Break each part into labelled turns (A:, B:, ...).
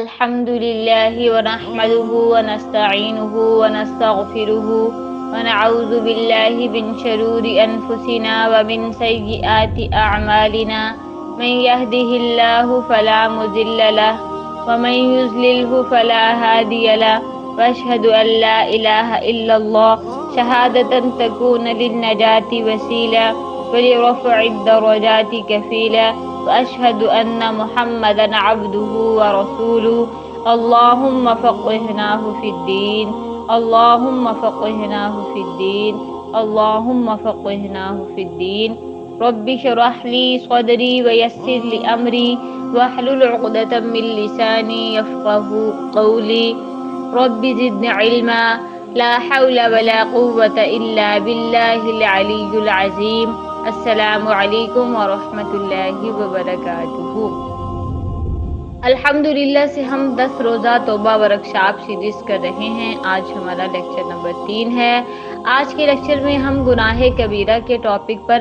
A: الحمد لله ونحمده ونستعينه ونستغفره ونعوذ بالله من شرور أنفسنا ومن سيئات أعمالنا من يهده الله فلا مضل له ومن يضلله فلا هادي له وأشهد أن لا إله إلا الله شهادة تكون للنجاة وسيلة ولرفع الدرجات كفيلا وأشهد أن محمدا عبده ورسوله اللهم فقهناه في الدين اللهم فقهناه في الدين اللهم فقهناه في الدين رب اشرح لي صدري ويسر لي أمري واحلل عقدة من لساني يفقه قولي رب زدني علما لا حول ولا قوة إلا بالله العلي العظيم السلام علیکم ورحمۃ اللہ وبرکاتہ۔ الحمدللہ سے ہم 10 روزہ توبہ ورکشاپ سیریز کر رہے ہیں۔ آج ہمارا لیکچر نمبر 3 ہے۔ آج کے لیکچر میں ہم گناہ کبیرہ کے ٹاپک پر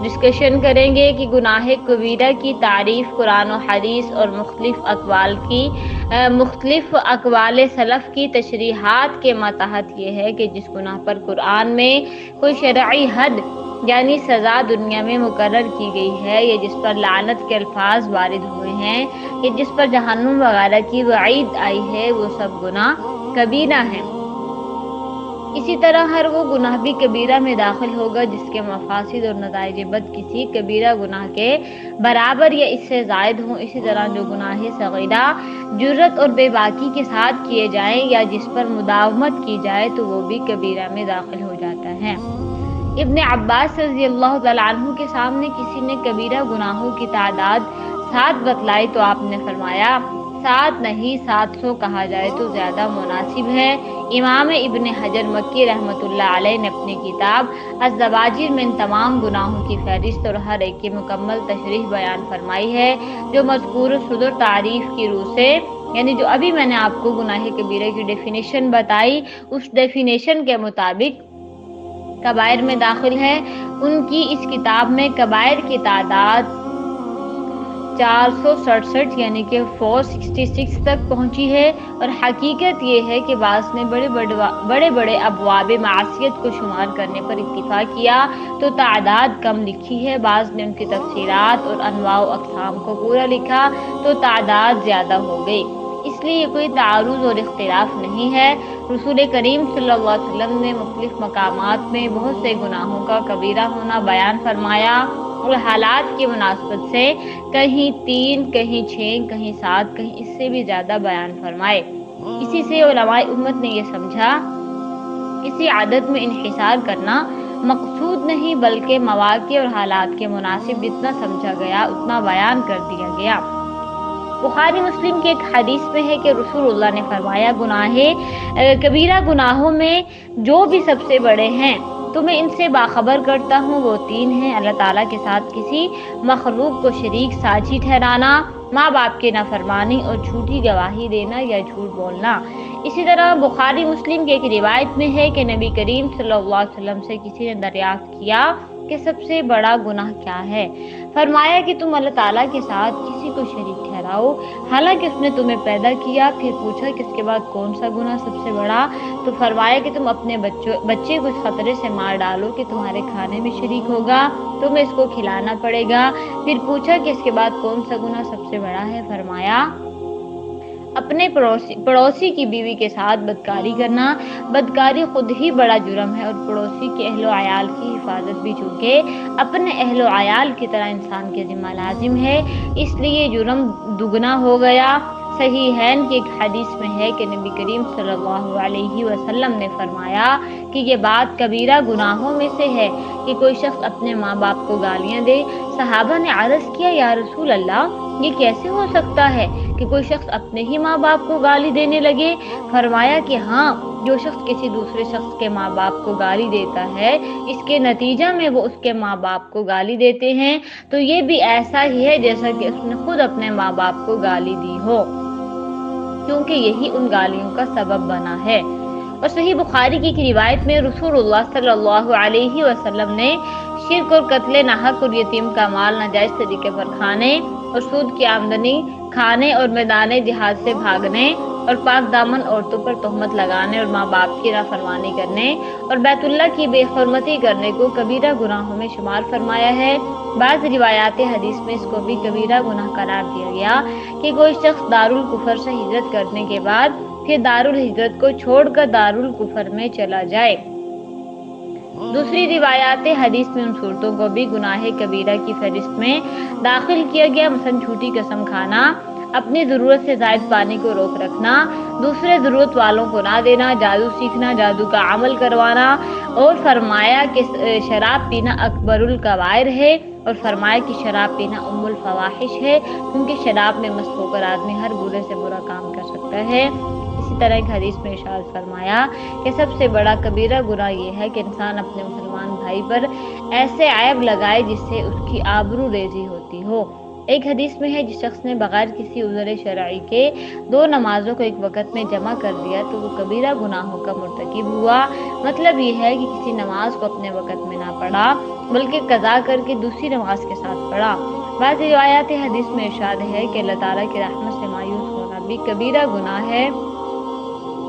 A: ڈسکشن کریں گے کہ گناہ کبیرہ کی تعریف قرآن و حدیث اور مختلف اقوال سلف کی تشریحات کے ماتحت یہ ہے کہ جس گناہ پر قرآن میں کوئی شرعی حد یعنی سزا دنیا میں مقرر کی گئی ہے یا جس پر لعنت کے الفاظ وارد ہوئے ہیں یا جس پر جہنم وغیرہ کی وعید آئی ہے وہ سب گناہ کبیرہ ہیں۔ اسی طرح ہر وہ گناہ بھی کبیرہ میں داخل ہوگا جس کے مفاسد اور نتائج بد کسی کبیرہ گناہ کے برابر یا اس سے زائد ہوں۔ اسی طرح جو گناہ صغیرہ جرت اور بے باکی کے ساتھ کیے جائیں یا جس پر مداومت کی جائے تو وہ بھی کبیرہ میں داخل ہو جاتا ہے۔ ابن عباس رضی اللہ تعالیٰ عنہ کے سامنے کسی نے کبیرہ گناہوں کی تعداد 7 بتلائی تو آپ نے فرمایا 7 نہیں 700 کہا جائے تو زیادہ مناسب ہے۔ امام ابن حجر مکی رحمۃ اللہ علیہ نے اپنی کتاب الزواجر میں ان تمام گناہوں کی فہرست اور ہر ایک کی مکمل تشریح بیان فرمائی ہے جو مذکور صدر تعریف کی روح سے یعنی جو ابھی میں نے آپ کو گناہ کبیرہ کی ڈیفینیشن بتائی اس ڈیفینیشن کے مطابق کبائر میں داخل ہے۔ ان کی اس کتاب میں کبائر کی تعداد 467 یعنی کہ 466 تک پہنچی ہے، اور حقیقت یہ ہے کہ بعض نے بڑے بڑے ابواب معصیت کو شمار کرنے پر اتفاق کیا تو تعداد کم لکھی ہے، بعض نے ان کی تفسیرات اور انواع و اقسام کو پورا لکھا تو تعداد زیادہ ہو گئی۔ اس لیے یہ کوئی تعارض اور اختلاف نہیں ہے۔ رسول کریم صلی اللہ علیہ وسلم نے مختلف مقامات میں بہت سے گناہوں کا کبیرہ ہونا بیان فرمایا اور حالات کی مناسبت سے کہیں 3 کہیں 6 کہیں 7 کہیں اس سے بھی زیادہ بیان فرمائے۔ اسی سے علماء امت نے یہ سمجھا کسی عدد میں انحصار کرنا مقصود نہیں بلکہ مواقع اور حالات کے مناسب جتنا سمجھا گیا اتنا بیان کر دیا گیا۔ بخاری مسلم کے ایک حدیث میں ہے کہ رسول اللہ نے فرمایا کبیرہ گناہوں میں جو بھی سب سے بڑے ہیں تمہیں ان سے باخبر کرتا ہوں وہ 3 ہیں: اللہ تعالیٰ کے ساتھ کسی مخلوق کو شریک ساجی ٹھہرانا، ماں باپ کی نافرمانی اور جھوٹی گواہی دینا یا جھوٹ بولنا۔ اسی طرح بخاری مسلم کی ایک روایت میں ہے کہ نبی کریم صلی اللہ علیہ وسلم سے کسی نے دریافت کیا کہ سب سے بڑا گناہ کیا ہے؟ فرمایا کہ تم اللہ تعالیٰ کے ساتھ کسی کو شریک ٹھہراؤ حالانکہ اس نے تمہیں پیدا کیا۔ پھر پوچھا کہ اس کے بعد کون سا گناہ سب سے بڑا؟ تو فرمایا کہ تم اپنے بچے کو اس خطرے سے مار ڈالو کہ تمہارے کھانے میں شریک ہوگا، تمہیں اس کو کھلانا پڑے گا۔ پھر پوچھا کہ اس کے بعد کون سا گناہ سب سے بڑا ہے؟ فرمایا اپنے پڑوسی کی بیوی کے ساتھ بدکاری کرنا۔ بدکاری خود ہی بڑا جرم ہے اور پڑوسی کے اہل و عیال کی حفاظت بھی چونکہ اپنے اہل و عیال کی طرح انسان کے ذمہ لازم ہے اس لیے جرم دگنا ہو گیا۔ صحیحین کی ایک حدیث میں ہے کہ نبی کریم صلی اللہ علیہ وسلم نے فرمایا کہ یہ بات کبیرہ گناہوں میں سے ہے کہ کوئی شخص اپنے ماں باپ کو گالیاں دے۔ صحابہ نے عرض کیا یا رسول اللہ یہ کیسے ہو سکتا ہے کہ کوئی شخص اپنے ہی ماں باپ کو گالی دینے لگے؟ فرمایا کہ ہاں، جو شخص کسی دوسرے شخص کے ماں باپ کو گالی دیتا ہے اس کے نتیجہ میں وہ اس کے ماں باپ کو گالی دیتے ہیں تو یہ بھی ایسا ہی ہے جیسا کہ اس نے خود اپنے ماں باپ کو گالی دی ہو، کیونکہ یہی ان گالیوں کا سبب بنا ہے۔ اور صحیح بخاری کی ایک روایت میں رسول اللہ صلی اللہ علیہ وسلم نے شرک اور قتل ناحق اور یتیم کا مال ناجائز طریقے پر کھانے اور سود کی آمدنی کھانے اور میدان جہاد سے بھاگنے اور پاک دامن عورتوں پر تہمت لگانے اور ماں باپ کی نافرمانی کرنے اور بیت اللہ کی بے حرمتی کرنے کو کبیرہ گناہوں میں شمار فرمایا ہے۔ بعض روایات حدیث میں اس کو بھی کبیرہ گناہ قرار دیا گیا کہ کوئی شخص دارالکفر سے ہجرت کرنے کے بعد پھر دارالہجرت کو چھوڑ کر دارالکفر میں چلا جائے۔ دوسری روایات حدیث میں ان صورتوں کو بھی گناہ کبیرہ کی فہرست میں داخل کیا گیا، مثلا جھوٹی قسم کھانا، اپنی ضرورت سے زائد پانی کو روک رکھنا، دوسرے ضرورت والوں کو نہ دینا، جادو سیکھنا، جادو کا عمل کروانا، اور فرمایا کہ شراب پینا اکبر الکبائر ہے، اور فرمایا کہ شراب پینا ام الفواحش ہے، کیونکہ شراب میں مست ہو کر آدمی ہر برے سے برا کام کر سکتا ہے۔ اسی طرح ایک حدیث میں ارشاد فرمایا کہ سب سے بڑا کبیرہ گناہ یہ ہے کہ انسان اپنے مسلمان بھائی پر ایسے عیب لگائے جس سے اس کی آبرو ریزی ہوتی ہو۔ ایک حدیث میں ہے جس شخص نے بغیر کسی عذر شرعی کے 2 نمازوں کو ایک وقت میں جمع کر دیا تو وہ کبیرہ گناہوں کا مرتکب ہوا۔ مطلب یہ ہے کہ کسی نماز کو اپنے وقت میں نہ پڑھا بلکہ قضا کر کے دوسری نماز کے ساتھ پڑھا۔ بعض روایات حدیث میں ارشاد ہے کہ اللہ تعالیٰ کی رحمت سے مایوس ہونا بھی کبیرہ گناہ ہے،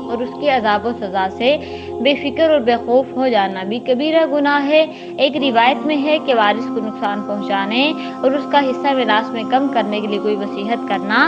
A: اور اس کی عذاب و سزا سے بے فکر اور بے خوف ہو جانا بھی کبیرہ گناہ ہے۔ ایک روایت میں ہے کہ وارث کو نقصان پہنچانے اور اس کا حصہ میراث میں کم کرنے کے لیے کوئی وصیت کرنا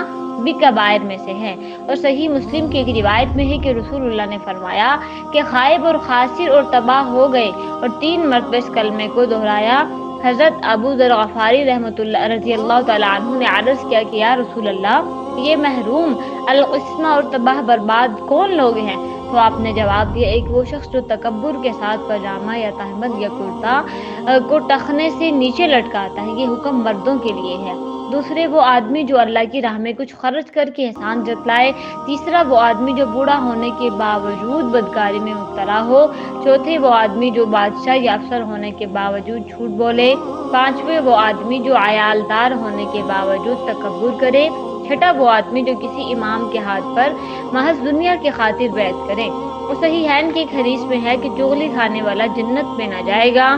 A: بھی کبائر میں سے ہے۔ اور صحیح مسلم کی ایک روایت میں ہے کہ رسول اللہ نے فرمایا کہ خائب اور خاسر اور تباہ ہو گئے، اور 3 مرتبہ اس کلمے کو دہرایا۔ حضرت ابو ذر غفاری رضی اللہ تعالیٰ عنہ نے عرض کیا کہ یا رسول اللہ، یہ محروم، القسمہ اور تباہ برباد کون لوگ ہیں؟ تو آپ نے جواب دیا، ایک وہ شخص جو تکبر کے ساتھ پاجامہ یا تہمد یا کرتا کو ٹخنے سے نیچے لٹکاتا ہے، یہ حکم مردوں کے لیے ہے۔ دوسرے وہ آدمی جو اللہ کی راہ میں کچھ خرچ کر کے احسان جتلائے۔ تیسرا وہ آدمی جو بوڑھا ہونے کے باوجود بدکاری میں مبتلا ہو۔ چوتھے وہ آدمی جو بادشاہ یا افسر ہونے کے باوجود جھوٹ بولے۔ پانچویں وہ آدمی جو عیالدار ہونے کے باوجود تکبر کرے۔ چھٹا وہ آدمی جو کسی امام کے ہاتھ پر محض دنیا کی خاطر بیعت کرے۔ اور صحیحین کی ایک حدیث میں ہے کہ چغلی کھانے والا جنت میں نہ جائے گا۔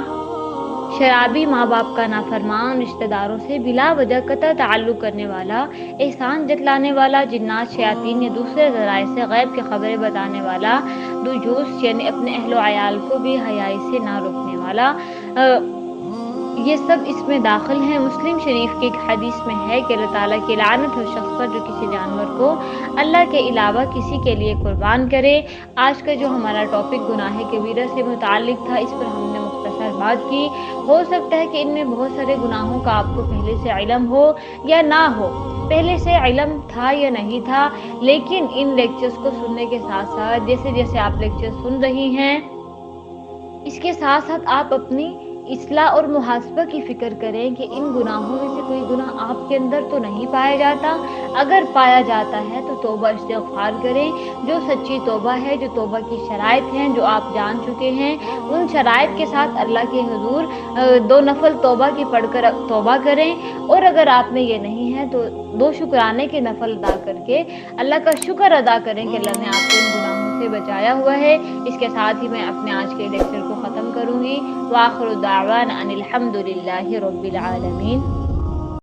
A: شرابی، ماں باپ کا نافرمان، رشتہ داروں سے بلا وجہ قطع تعلق کرنے والا، احسان جتلانے والا، جنات، شیاطین یا دوسرے ذرائع سے غیب کی خبریں بتانے والا، دجوس یعنی اپنے اہل و عیال کو بھی حیائی سے نہ روکنے والا، یہ سب اس میں داخل ہیں۔ مسلم شریف کی ایک حدیث میں ہے کہ اللہ تعالیٰ کی لعنت ہو شخص پر جو کسی جانور کو اللہ کے علاوہ کسی کے لیے قربان کرے۔ آج کا جو ہمارا ٹاپک گناہ کبیرہ سے متعلق تھا، اس پر ہم نے مختصر بات کی۔ ہو سکتا ہے کہ ان میں بہت سارے گناہوں کا آپ کو پہلے سے علم ہو یا نہ ہو، پہلے سے علم تھا یا نہیں تھا، لیکن ان لیکچرز کو سننے کے ساتھ ساتھ جیسے جیسے آپ لیکچر سن رہی ہیں، اس کے ساتھ ساتھ آپ اپنی اصلاح اور محاسبہ کی فکر کریں کہ ان گناہوں میں سے کوئی گناہ آپ کے اندر تو نہیں پایا جاتا۔ اگر پایا جاتا ہے تو توبہ استغفار کریں، جو سچی توبہ ہے، جو توبہ کی شرائط ہیں جو آپ جان چکے ہیں، ان شرائط کے ساتھ اللہ کے حضور 2 نفل توبہ کی پڑھ کر توبہ کریں، اور اگر آپ میں یہ نہیں ہے تو 2 شکرانے کے نفل ادا کر کے اللہ کا شکر ادا کریں کہ اللہ نے آپ کو ان گناہوں سے بچایا ہوا ہے۔ اس کے ساتھ ہی میں اپنے آج کے لیکچر کو ختم کروں گی۔ وآخر دعوانا ان الحمد للہ رب العالمین۔